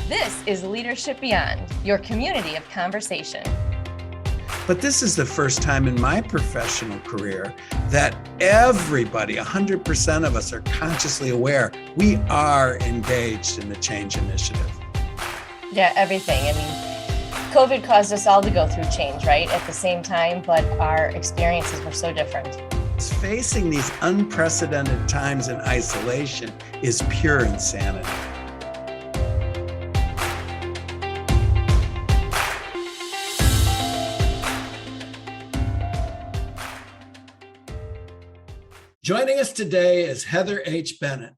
This is Leadership Beyond, your community of conversation. But this is the first time in my professional career that everybody, 100% of us, are consciously aware we are engaged in the change initiative. Yeah, everything. I mean, COVID caused us all to go through change, right? At the same time, but our experiences were so different. Facing these unprecedented times in isolation is pure insanity. Joining us today is Heather H. Bennett.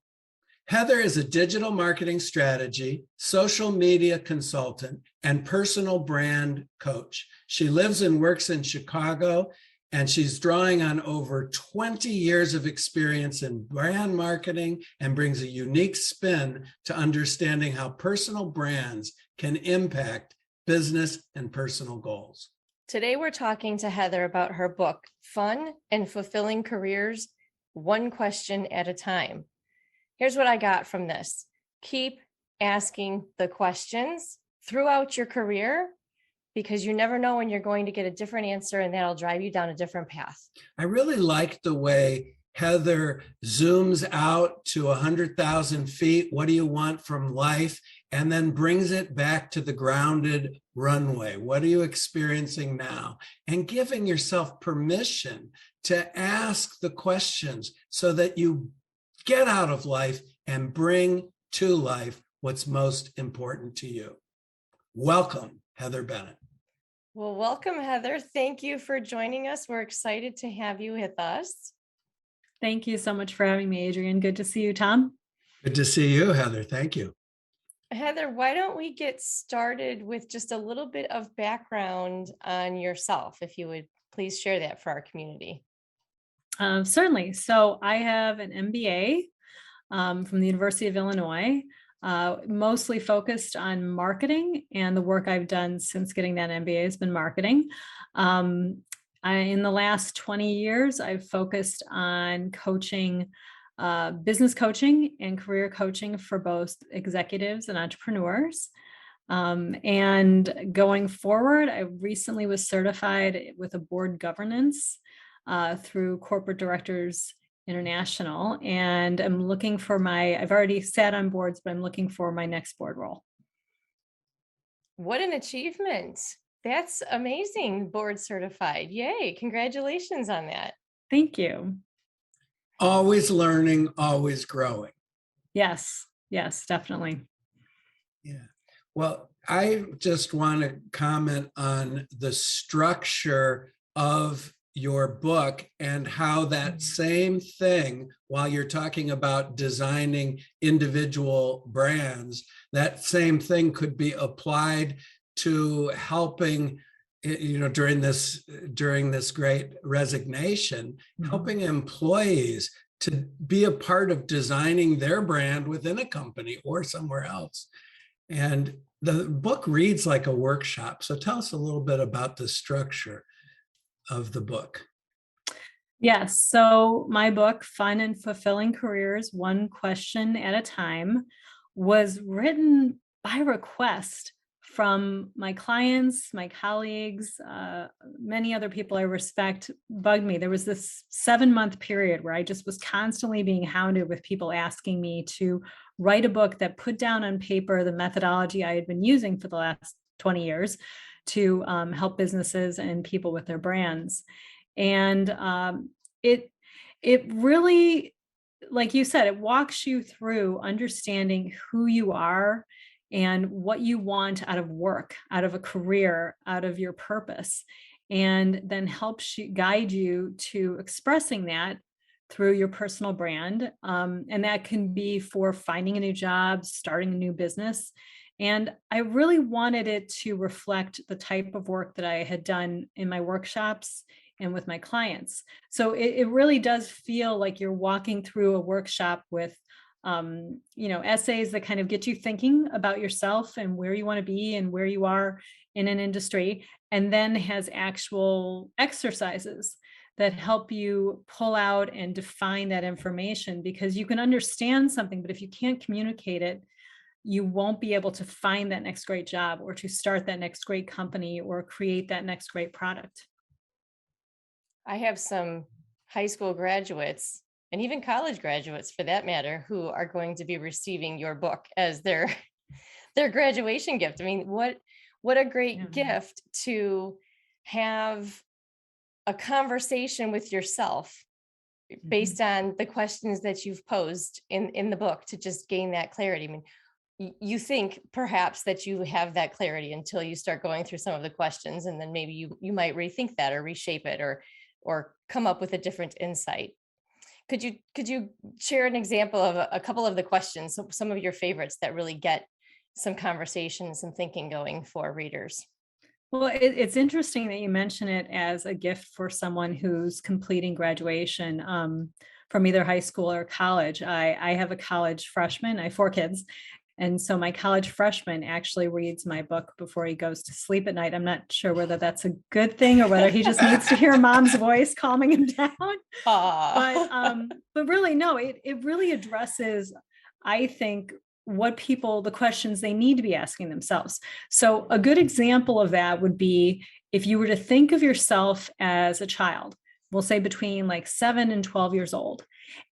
Heather is a digital marketing strategy, social media consultant, and personal brand coach. She lives and works in Chicago, and she's drawing on over 20 years of experience in brand marketing and brings a unique spin to understanding how personal brands can impact business and personal goals. Today, we're talking to Heather about her book, Fun and Fulfilling Careers, One Question at a Time. Here's what I got from this. Keep asking the questions throughout your career, because you never know when you're going to get a different answer, and that'll drive you down a different path. I really like the way Heather zooms out to 100,000 feet. What do you want from life? And then brings it back to the grounded runway. What are you experiencing now? And giving yourself permission to ask the questions so that you get out of life and bring to life what's most important to you. Welcome, Heather Bennett. Well, welcome, Heather. Thank you for joining us. We're excited to have you with us. Thank you so much for having me, Adrienne. Good to see you, Tom. Good to see you, Heather. Thank you. Heather, why don't we get started with just a little bit of background on yourself, if you would please share that for our community. Certainly. So I have an MBA from the University of Illinois, mostly focused on marketing, and the work I've done since getting that MBA has been marketing. In the last 20 years, I've focused on coaching, business coaching and career coaching for both executives and entrepreneurs. And going forward, I recently was certified with a board governance through Corporate Directors International, and I'm looking for I've already sat on boards, but I'm looking for my next board role. What an achievement. That's amazing. Board certified. Yay. Congratulations on that. Thank you. Always learning, always growing. Yes, definitely. Yeah. Well, I just want to comment on the structure of your book and how that same thing, while you're talking about designing individual brands, that same thing could be applied to helping, during this great resignation, helping employees to be a part of designing their brand within a company or somewhere else. And the book reads like a workshop. So tell us a little bit about the structure of the book. Yes. So my book, Fun and Fulfilling Careers, One Question at a Time, was written by request from my clients, my colleagues, many other people I respect bugged me. There was this 7-month period where I just was constantly being hounded with people asking me to write a book that put down on paper the methodology I had been using for the last 20 years to help businesses and people with their brands. And it really, like you said, it walks you through understanding who you are and what you want out of work, out of a career, out of your purpose, and then helps you guide you to expressing that through your personal brand. And that can be for finding a new job, starting a new business. And I really wanted it to reflect the type of work that I had done in my workshops and with my clients. So it really does feel like you're walking through a workshop with essays that kind of get you thinking about yourself and where you want to be and where you are in an industry, and then has actual exercises that help you pull out and define that information, because you can understand something, but if you can't communicate it, you won't be able to find that next great job or to start that next great company or create that next great product. I have some high school graduates and even college graduates for that matter, who are going to be receiving your book as their their graduation gift. I mean, what a great Yeah. gift to have a conversation with yourself based on the questions that you've posed in the book to just gain that clarity. I mean, you think perhaps that you have that clarity until you start going through some of the questions, and then maybe you might rethink that or reshape it or come up with a different insight. Could you share an example of a couple of the questions, some of your favorites that really get some conversation, some thinking going for readers? Well, it's interesting that you mention it as a gift for someone who's completing graduation from either high school or college. I have a college freshman. I have 4 kids. And so my college freshman actually reads my book before he goes to sleep at night. I'm not sure whether that's a good thing or whether he just needs to hear mom's voice calming him down. Ah, But really, no, it really addresses, I think, the questions they need to be asking themselves. So a good example of that would be if you were to think of yourself as a child, we'll say between like 7 and 12 years old,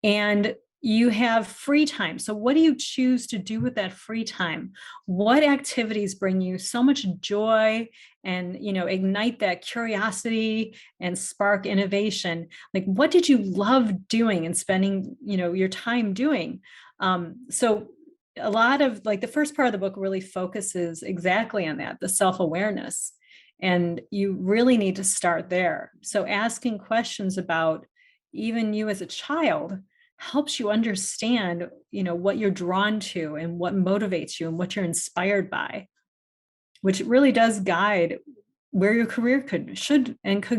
and you have free time. So what do you choose to do with that free time? What activities bring you so much joy and, ignite that curiosity and spark innovation? Like, what did you love doing and spending, your time doing? So a lot of like the first part of the book really focuses exactly on that, the self-awareness. And you really need to start there. So asking questions about even you as a child helps you understand, what you're drawn to and what motivates you and what you're inspired by, which really does guide where your career could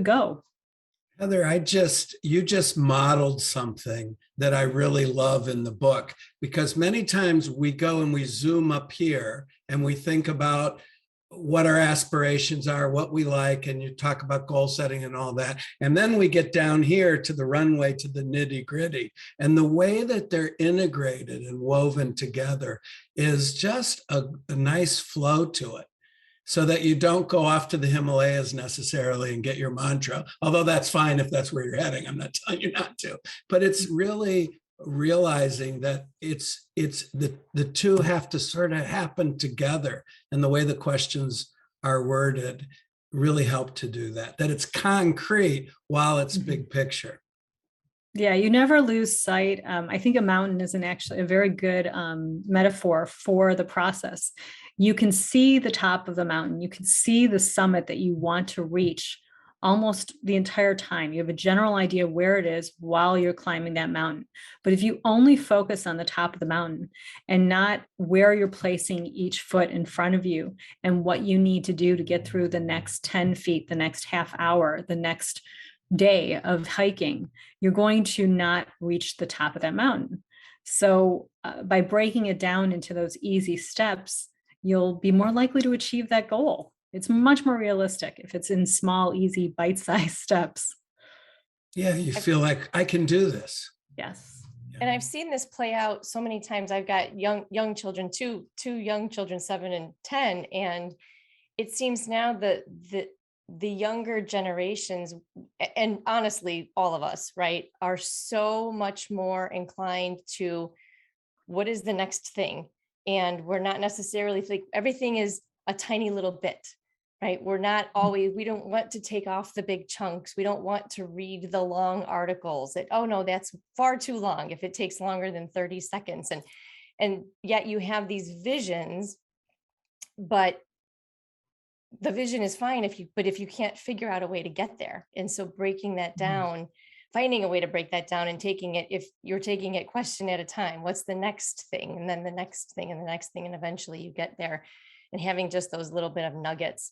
go. Heather, you just modeled something that I really love in the book, because many times we go and we zoom up here and we think about what our aspirations are, what we like, and you talk about goal setting and all that. And then we get down here to the runway, to the nitty gritty. And the way that they're integrated and woven together is just a nice flow to it, so that you don't go off to the Himalayas necessarily and get your mantra, although that's fine if that's where you're heading. I'm not telling you not to, but it's really realizing that it's the two have to sort of happen together, and the way the questions are worded really help to do that it's concrete while it's big picture. Yeah, you never lose sight. I think a mountain is actually a very good metaphor for the process. You can see the top of the mountain. You can see the summit that you want to reach almost the entire time. You have a general idea where it is while you're climbing that mountain. But if you only focus on the top of the mountain and not where you're placing each foot in front of you and what you need to do to get through the next 10 feet, the next half hour, the next day of hiking, you're going to not reach the top of that mountain. So by breaking it down into those easy steps, you'll be more likely to achieve that goal. It's much more realistic if it's in small, easy, bite-sized steps. Yeah, you I've- feel like I can do this. Yes. and I've seen this play out so many times. I've got young children, two young children, 7 and 10, and it seems now that the younger generations, and honestly all of us, right, are so much more inclined to what is the next thing, and we're not necessarily like everything is a tiny little bit, right? We're not always, we don't want to take off the big chunks, we don't want to read the long articles that, oh no, that's far too long if it takes longer than 30 seconds. And yet you have these visions, but the vision is fine if you can't figure out a way to get there. And so breaking that down, finding a way to break that down and taking it, if you're taking it question at a time, what's the next thing, and then the next thing and the next thing, and eventually you get there, and having just those little bit of nuggets.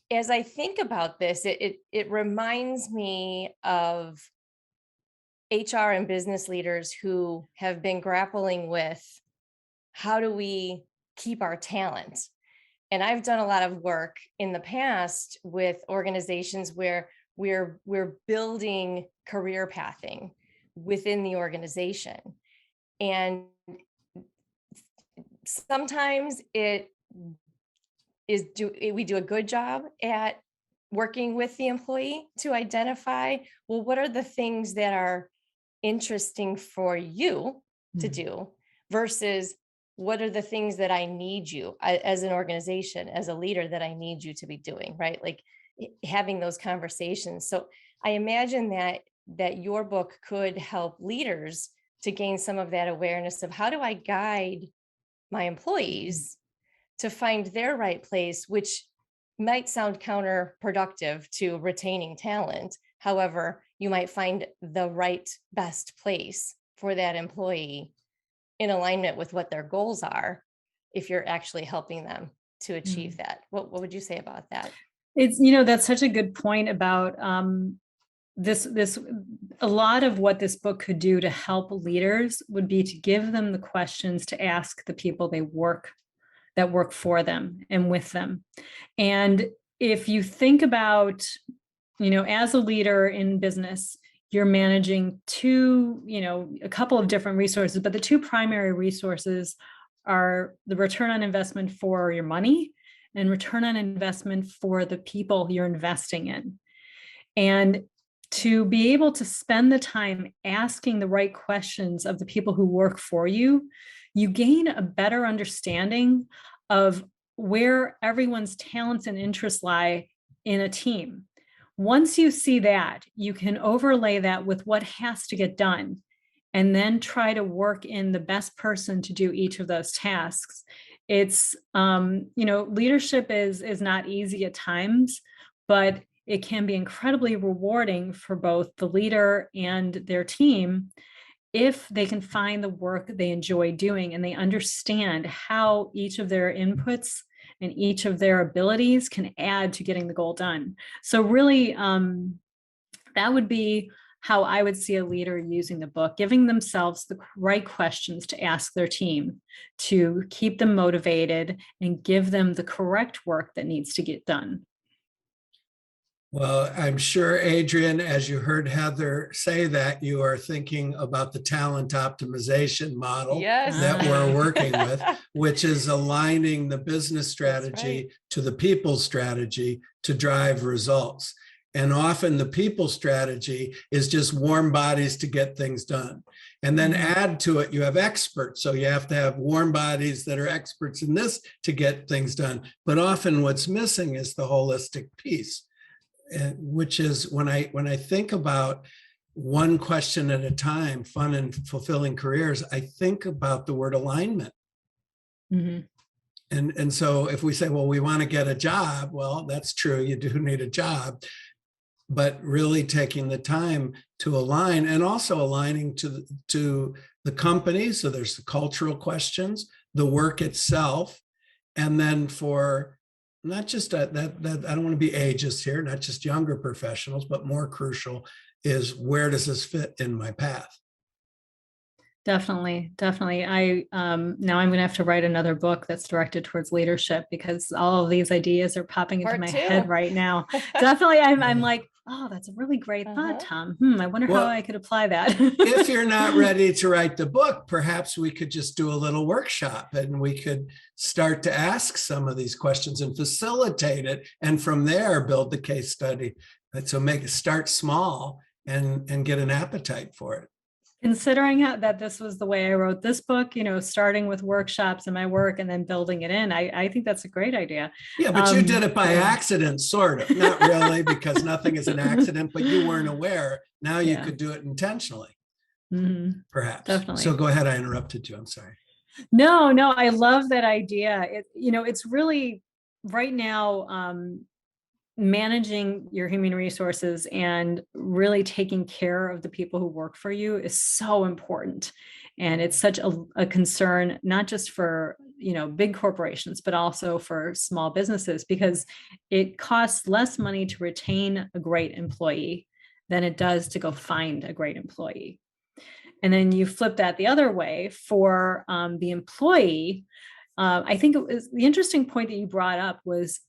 As I think about this, it reminds me of HR and business leaders who have been grappling with how do we keep our talent. And I've done a lot of work in the past with organizations where we're building career pathing within the organization. And sometimes it is we do a good job at working with the employee to identify, well, what are the things that are interesting for you to do versus what are the things that I need you as an organization, as a leader, that I need you to be doing, right? Like having those conversations. So I imagine that your book could help leaders to gain some of that awareness of how do I guide my employees to find their right place, which might sound counterproductive to retaining talent. However, you might find the right best place for that employee in alignment with what their goals are if you're actually helping them to achieve that. What would you say about that? It's, that's such a good point about this a lot of what this book could do to help leaders would be to give them the questions to ask the people that work for them and with them. And if you think about, as a leader in business, you're managing a couple of different resources, but the two primary resources are the return on investment for your money and return on investment for the people you're investing in. And to be able to spend the time asking the right questions of the people who work for you, you gain a better understanding of where everyone's talents and interests lie in a team. Once you see that, you can overlay that with what has to get done, and then try to work in the best person to do each of those tasks. It's, leadership is not easy at times, but it can be incredibly rewarding for both the leader and their team if they can find the work they enjoy doing and they understand how each of their inputs and each of their abilities can add to getting the goal done. So really, that would be how I would see a leader using the book, giving themselves the right questions to ask their team to keep them motivated and give them the correct work that needs to get done. Well, I'm sure, Adrian, as you heard Heather say that, you are thinking about the talent optimization model Yes. that we're working with, which is aligning the business strategy right. to the people strategy to drive results. And often the people strategy is just warm bodies to get things done. And then add to it, you have experts. So you have to have warm bodies that are experts in this to get things done. But often what's missing is the holistic piece. Which is when I think about one question at a time, fun and fulfilling careers, I think about the word alignment. And so if we say, well, we want to get a job, well, that's true, you do need a job, but really taking the time to align and also aligning to the company. So there's the cultural questions, the work itself, and then for not just that I don't want to be ageist here, not just younger professionals, but more crucial is where does this fit in my path? Definitely. I now I'm going to have to write another book that's directed towards leadership because all of these ideas are popping into my head right now. Definitely, I'm like, oh, that's a really great thought, Tom. I wonder how I could apply that. If you're not ready to write the book, perhaps we could just do a little workshop and we could start to ask some of these questions and facilitate it, and from there build the case study. So make it start small and get an appetite for it. Considering that this was the way I wrote this book, starting with workshops and my work and then building it in, I think that's a great idea. Yeah, but you did it by accident, sort of. Not really, because nothing is an accident, but you weren't aware. Now you could do it intentionally, perhaps. Definitely. So go ahead. I interrupted you. I'm sorry. No, I love that idea. It's really right now, managing your human resources and really taking care of the people who work for you is so important. And it's such a concern, not just for, big corporations, but also for small businesses, because it costs less money to retain a great employee than it does to go find a great employee. And then you flip that the other way for the employee. I think it was the interesting point that you brought up was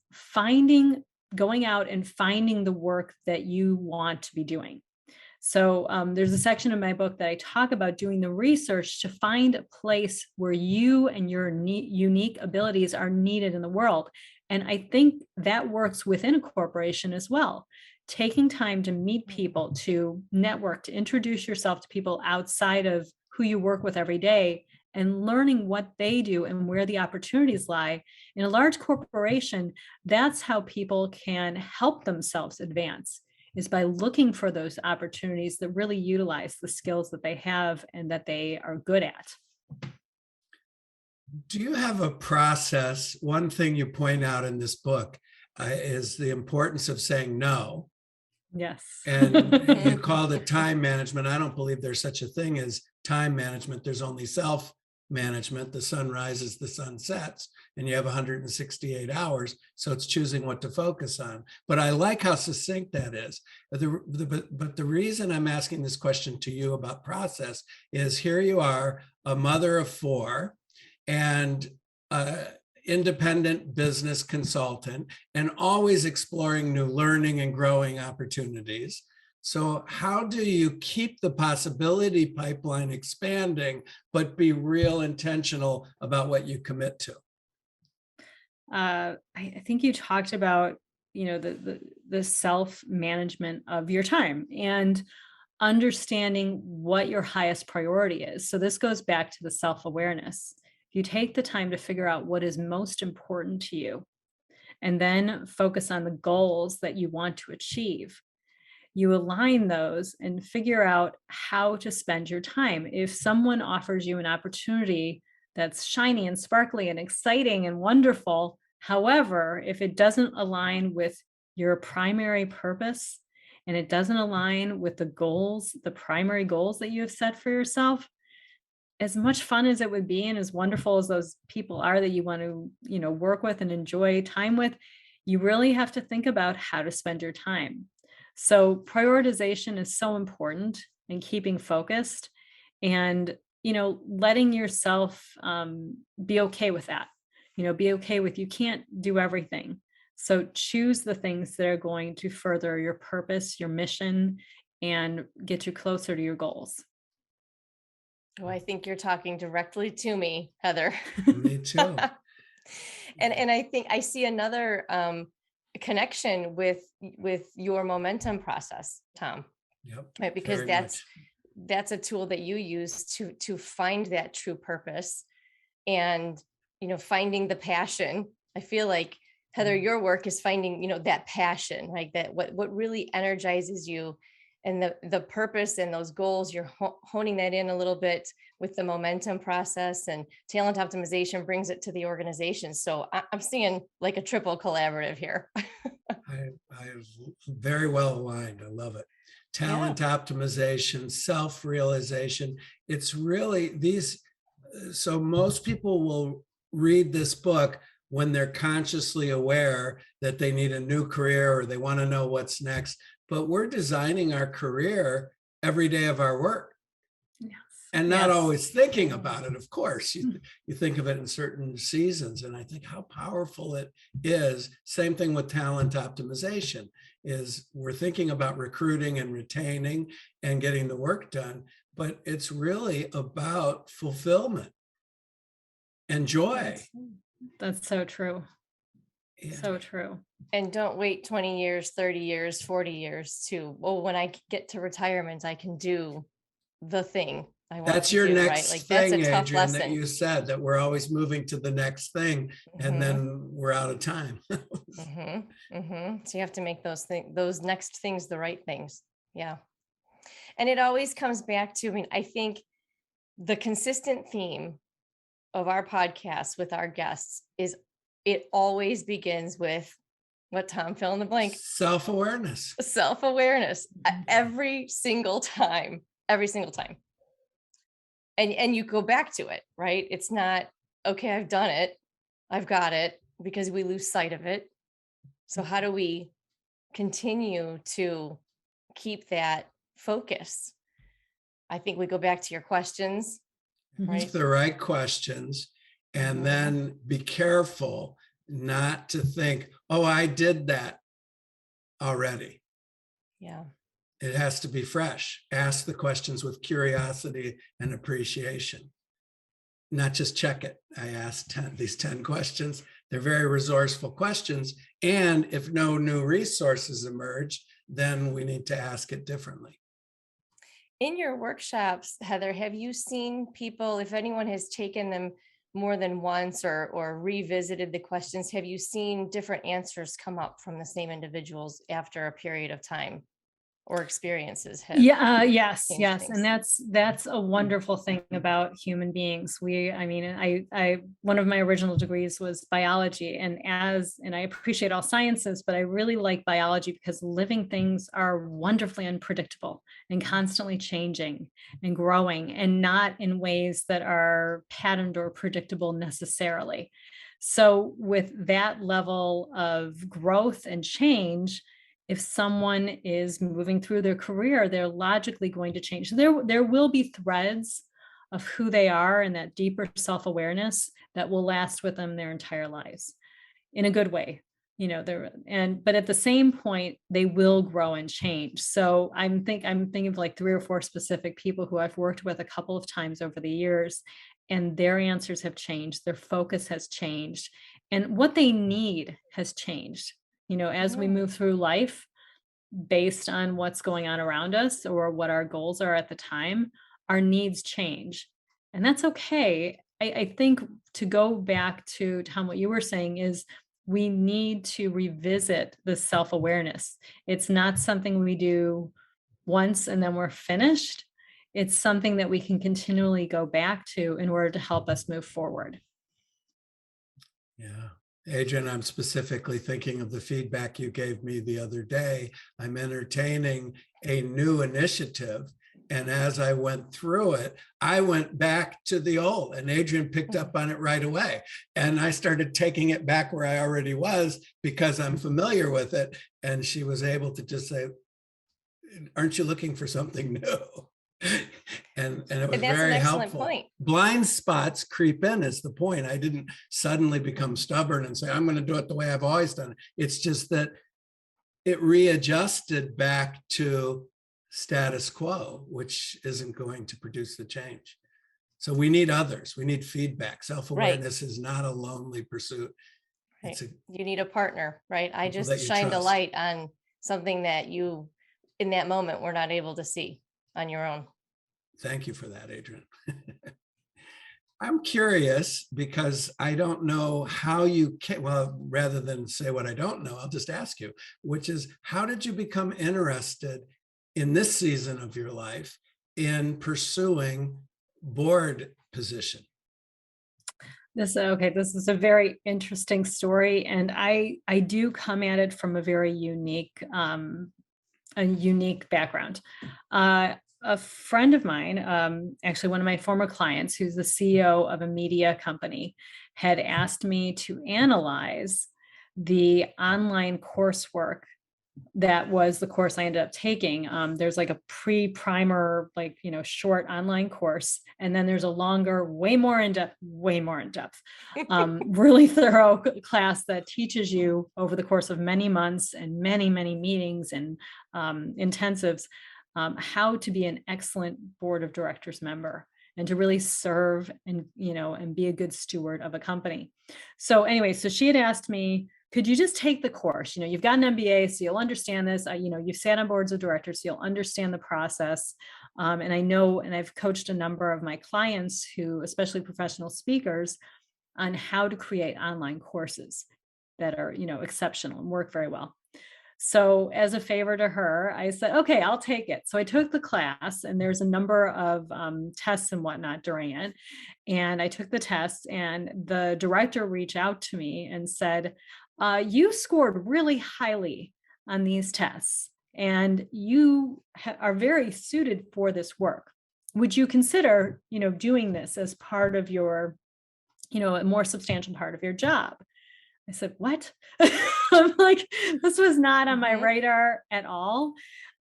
going out and finding the work that you want to be doing. So there's a section of my book that I talk about doing the research to find a place where you and your unique abilities are needed in the world. And I think that works within a corporation as well. Taking time to meet people, to network, to introduce yourself to people outside of who you work with every day, and learning what they do and where the opportunities lie. In a large corporation, that's how people can help themselves advance, is by looking for those opportunities that really utilize the skills that they have and that they are good at. Do you have a process? One thing you point out in this book is the importance of saying no. Yes. And you called it time management. I don't believe there's such a thing as time management. There's only self-management. The sun rises, the sun sets, and you have 168 hours. So it's choosing what to focus on. But I like how succinct that is. But the reason I'm asking this question to you about process is here you are, a mother of 4, and independent business consultant, and always exploring new learning and growing opportunities. So how do you keep the possibility pipeline expanding, but be real intentional about what you commit to? I think you talked about, the self-management of your time and understanding what your highest priority is. So this goes back to the self-awareness. If you take the time to figure out what is most important to you, and then focus on the goals that you want to achieve, you align those and figure out how to spend your time. If someone offers you an opportunity that's shiny and sparkly and exciting and wonderful, however, if it doesn't align with your primary purpose and it doesn't align with the goals, the primary goals that you have set for yourself, as much fun as it would be and as wonderful as those people are that you want to, work with and enjoy time with, you really have to think about how to spend your time. So prioritization is so important, and keeping focused, and, letting yourself be okay with that. Be okay with, you can't do everything. So choose the things that are going to further your purpose, your mission, and get you closer to your goals. Oh, I think you're talking directly to me, Heather. Me too. And I think I see another connection with your momentum process, Tom. Yep. Right, because Very that's much. a tool that you use to find that true purpose, and finding the passion. I feel like, Heather, your work is finding that passion, like that what really energizes you, and the purpose and those goals. You're honing that in a little bit with the momentum process, and talent optimization brings it to the organization. So I'm seeing like a triple collaborative here. I very well aligned. I love it. Yeah. Talent optimization, self-realization. It's really these. So most people will read this book when they're consciously aware that they need a new career or they want to know what's next. But we're designing our career every day of our work. Yes. And not Yes. always thinking about it, of course. You think of it in certain seasons, and I think how powerful it is. Same thing with talent optimization, is we're thinking about recruiting and retaining and getting the work done, but it's really about fulfillment and joy. That's so true. Yeah. So true. And don't wait 20 years, 30 years, 40 years to, well, when I get to retirement, I can do the thing I want That's to your do, next right? Like that's thing, a tough Adrian, that lesson. you said, that we're always moving to the next thing, and Mhm. then we're out of time. So you have to make those next things the right things. Yeah. And it always comes back to, I mean, I think the consistent theme of our podcast with our guests is it always begins with what, Tom, fill in the blank? Self-awareness. Self-awareness. Every single time. And you go back to it, right? It's not, okay, I've done it, I've got it, because we lose sight of it. So how do we continue to keep that focus? I think we go back to your questions, right? Ask the right questions, and Mhm. then be careful not to think, oh, I did that already. Yeah. It has to be fresh. Ask the questions with curiosity and appreciation, not just check it. I asked these 10 questions. They're very resourceful questions. And if no new resources emerge, then we need to ask it differently. In your workshops, Heather, have you seen people, if anyone has taken them more than once or revisited the questions, have you seen different answers come up from the same individuals after a period of time, or experiences have Yeah, yes, changed yes. And things? that's a wonderful thing about human beings. I mean, I one of my original degrees was biology, and I appreciate all sciences, but I really like biology because living things are wonderfully unpredictable and constantly changing and growing, and not in ways that are patterned or predictable necessarily. So with that level of growth and change, if someone is moving through their career, they're logically going to change. There will be threads of who they are and that deeper self-awareness that will last with them their entire lives in a good way. But at the same point, they will grow and change. So I'm thinking of like 3 or 4 specific people who I've worked with a couple of times over the years, and their answers have changed, their focus has changed, and what they need has changed. As we Mm, move through life, based on what's going on around us or what our goals are at the time, our needs change. And that's okay. I think, to go back to Tom, what you were saying is we need to revisit the self-awareness. It's not something we do once and then we're finished. It's something that we can continually go back to in order to help us move forward. Yeah. Adrian, I'm specifically thinking of the feedback you gave me the other day. I'm entertaining a new initiative. And as I went through it, I went back to the old, and Adrian picked up on it right away. And I started taking it back where I already was because I'm familiar with it. And she was able to just say, aren't you looking for something new? And it was And that's an very excellent helpful. point. Blind spots creep in is the point. I didn't suddenly become stubborn and say, I'm going to do it the way I've always done it. It's just that it readjusted back to status quo, which isn't going to produce the change. So we need others. We need feedback. Right, Self-awareness is not a lonely pursuit. right. It's a You need a partner, right? I people just that you shined a trust. light on something that you, in that moment, were not able to see on your own. Thank you for that, Adrian. I'm curious because I don't know how you can, well, rather than say what I don't know, I'll just ask you, which is, how did you become interested in this season of your life in pursuing board position? This is a very interesting story, and I do come at it from a unique background. A friend of mine, actually one of my former clients, who's the CEO of a media company, had asked me to analyze the online coursework that was the course I ended up taking. There's like a pre-primer, like, short online course. And then there's a longer, way more in depth, really thorough class that teaches you over the course of many months and many, many meetings and intensives, how to be an excellent board of directors member and to really serve and be a good steward of a company. So anyway, so she had asked me, could you just take the course? You've got an MBA, so you'll understand this. You've sat on boards of directors, so you'll understand the process. And I know, and I've coached a number of my clients who, especially professional speakers, on how to create online courses that are, exceptional and work very well. So as a favor to her, I said, okay, I'll take it. So I took the class, and there's a number of tests and whatnot during it. And I took the test, and the director reached out to me and said, you scored really highly on these tests, and you are very suited for this work. Would you consider, doing this as part of your, a more substantial part of your job? I said, what? I'm like, this was not on my Mhm. radar at all.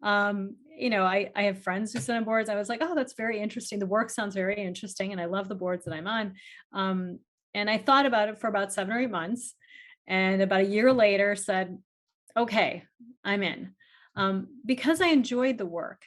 I have friends who sit on boards. I was like, oh, that's very interesting. The work sounds very interesting, and I love the boards that I'm on. And I thought about it for about 7 or 8 months. And about a year later said, okay, I'm in. because I enjoyed the work.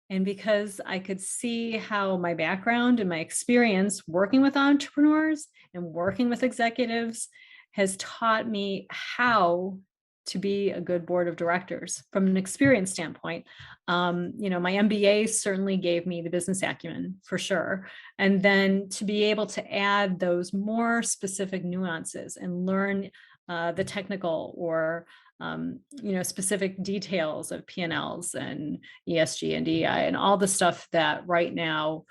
And because I could see how my background and my experience working with entrepreneurs and working with executives has taught me how to be a good board of directors from an experience standpoint. My MBA certainly gave me the business acumen for sure. And then to be able to add those more specific nuances and learn the technical or specific details of P&Ls and ESG and DEI and all the stuff that right now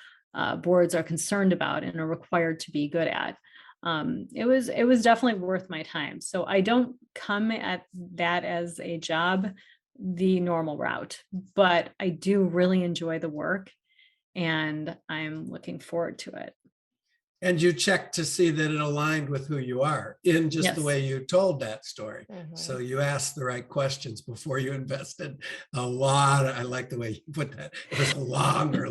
boards are concerned about and are required to be good at. It was definitely worth my time. So I don't come at that as a job, the normal route, but I do really enjoy the work and I'm looking forward to it. And you checked to see that it aligned with who you are in just the Yes. way you told that story. Mhm. So you asked the right questions before you invested a lot. I like the way you put that. It was longer.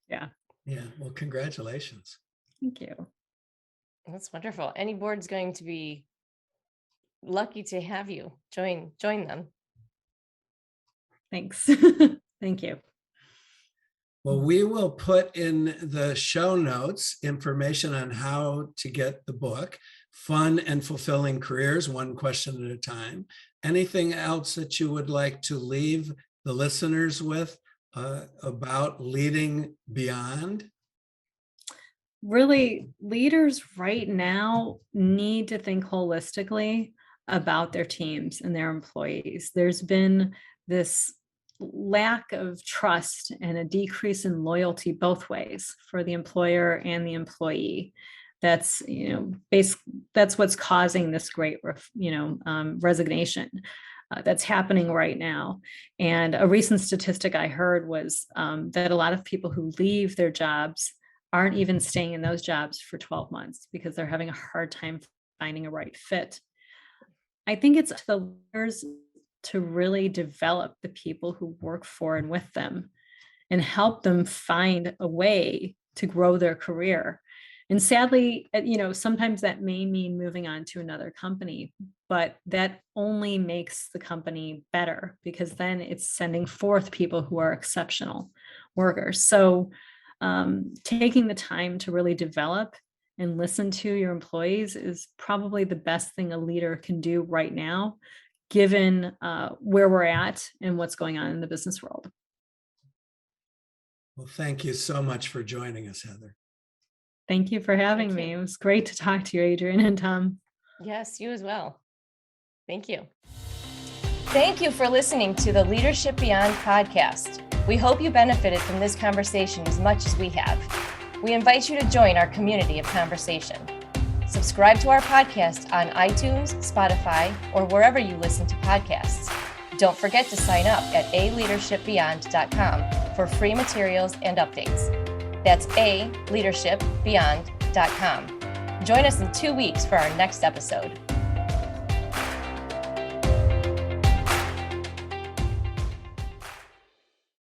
Yeah. Yeah. Well, congratulations. Thank you. That's wonderful. Any board's going to be lucky to have you join them. Thanks. Thank you. Well, we will put in the show notes information on how to get the book, Fun and Fulfilling Careers, One Question at a Time. Anything else that you would like to leave the listeners with about leading beyond? Really, leaders right now need to think holistically about their teams and their employees. There's been this lack of trust and a decrease in loyalty both ways for the employer and the employee. That's that's what's causing this great resignation that's happening right now. And a recent statistic I heard was that a lot of people who leave their jobs aren't even staying in those jobs for 12 months because they're having a hard time finding a right fit. I think it's up to the leaders to really develop the people who work for and with them and help them find a way to grow their career. And sadly, sometimes that may mean moving on to another company, but that only makes the company better because then it's sending forth people who are exceptional workers. So taking the time to really develop and listen to your employees is probably the best thing a leader can do right now, given where we're at and what's going on in the business world. Well, thank you so much for joining us, Heather. Thank you for having me. It was great to talk to you, Adrian and Tom. Yes, you as well. Thank you. Thank you for listening to the Leadership Beyond podcast. We hope you benefited from this conversation as much as we have. We invite you to join our community of conversation. Subscribe to our podcast on iTunes, Spotify, or wherever you listen to podcasts. Don't forget to sign up at aleadershipbeyond.com for free materials and updates. That's aleadershipbeyond.com. Join us in 2 weeks for our next episode.